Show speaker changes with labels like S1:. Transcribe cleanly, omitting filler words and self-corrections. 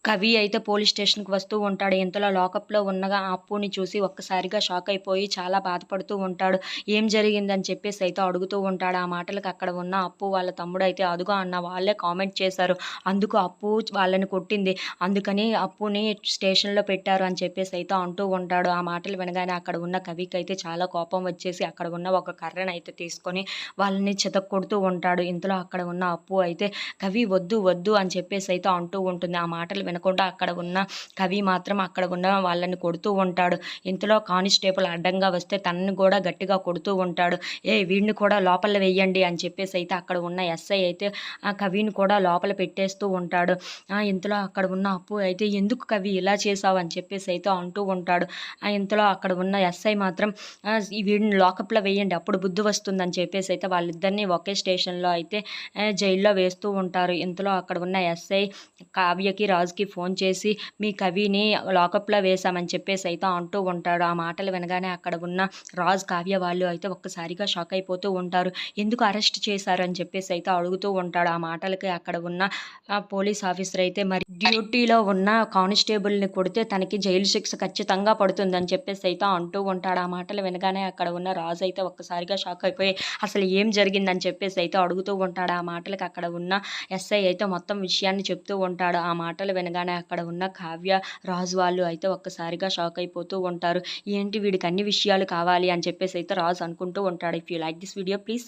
S1: కవి అయితే పోలీస్ స్టేషన్‌కి వస్తూ ఉంటాడు. ఇంతలో లాకప్‌లో ఉన్నగా ఆ అప్పుని చూసి ఒక్కసారిగా షాక్ అయిపోయి చాలా బాధపడుతూ ఉంటాడు. ఏం జరిగిందని చెప్పేసి అయితే అడుగుతూ ఉంటాడు. ఆ మాటలకి అక్కడ ఉన్న అప్పు వాళ్ళ తమ్ముడైతే అదుగో అన్న వాళ్ళే కామెంట్ చేశారు. అందుకు అప్పు వాళ్ళని కొట్టింది. అందుకని అప్పుని స్టేషన్‌లో పెట్టారు అని చెప్పేసి అయితే అంటూ ఉంటాడు. ఆ మాటలు వినగానే అక్కడ ఉన్న కవికైతే చాలా కోపం వచ్చేసి అక్కడ ఉన్న ఒక కర్రనైతే తీసుకొని వాళ్ళని చితక్కొడుతూ ఉంటాడు. ఇంతలో అక్కడ ఉన్న అప్పు అయితే కవి వద్దు, వద్దు అని చెప్పేసి అయితే అంటూ ఉంటుంది. ఆ మాటలు వినకుండా అక్కడ ఉన్న కవి మాత్రం అక్కడ ఉన్న వాళ్ళని కొడుతూ ఉంటాడు. ఇంతలో కానిస్టేబుల్ అడ్డంగా వస్తే తనని గూడా గట్టిగా కొడుతూ ఉంటాడు. వీడిని కూడా లోపల వెయ్యండి అని చెప్పేసి అయితే అక్కడ ఉన్న ఎస్ఐ అయితే ఆ కవిని కూడా లోపల పెట్టేస్తూ ఉంటాడు. ఇంతలో అక్కడ ఉన్న అప్పు అయితే ఎందుకు కవి ఇలా చేశావు అని చెప్పేసి అయితే అంటూ ఉంటాడు. ఇంతలో అక్కడ ఉన్న ఎస్ఐ మాత్రం వీడిని లాకప్‌లో వేయండి అప్పుడు బుద్ధి వస్తుందని చెప్పేసి అయితే వాళ్ళిద్దరిని ఒకే స్టేషన్‌లో అయితే జైల్లో వేస్తూ ఉంటారు. ఇంతలో అక్కడ ఉన్న ఎస్ఐ కావ్యకి, రాజుకి ఫోన్ చేసి మీ కవిని లాకప్‌లో వేశామని చెప్పేసి అయితే అంటూ ఉంటాడు. ఆ మాటలు వినగానే అక్కడ ఉన్న రాజు, కావ్య వాళ్ళు అయితే ఒక్కసారిగా షాక్ అయిపోతూ ఉంటారు. ఎందుకు అరెస్ట్ చేశారు అని చెప్పేసి అయితే అడుగుతూ ఉంటాడు. ఆ మాటలకి అక్కడ ఉన్న పోలీస్ ఆఫీసర్ అయితే మరి డ్యూటీలో ఉన్న కానిస్టేబుల్‌ని కొడితే తనకి జైలు శిక్ష ఖచ్చితంగా పడుతుందని చెప్పేసి అయితే అంటూ ఉంటాడు. ఆ మాటలు వినగానే అక్కడ ఉన్న రాజు అయితే ఒక్కసారిగా షాక్ అయిపోయి అసలు ఏం జరిగిందని చెప్పేసి అయితే అడుగుతూ ఉంటాడు. ఆ మాటలకి అక్కడ ఉన్న ఎస్ఐ అయితే మొత్తం విషయాన్ని చెప్తూ ఉంటాడు. ఆ మాటలు వినగానే అక్కడ ఉన్న కావ్య, రాజు వాళ్ళు అయితే ఒక్కసారిగా షాక్ అయిపోతూ ఉంటారు. ఏంటి వీడికి అన్ని విషయాలు కావాలి అని చెప్పేసి అయితే రాజు అనుకుంటూ ఉంటాడు. If you like this video please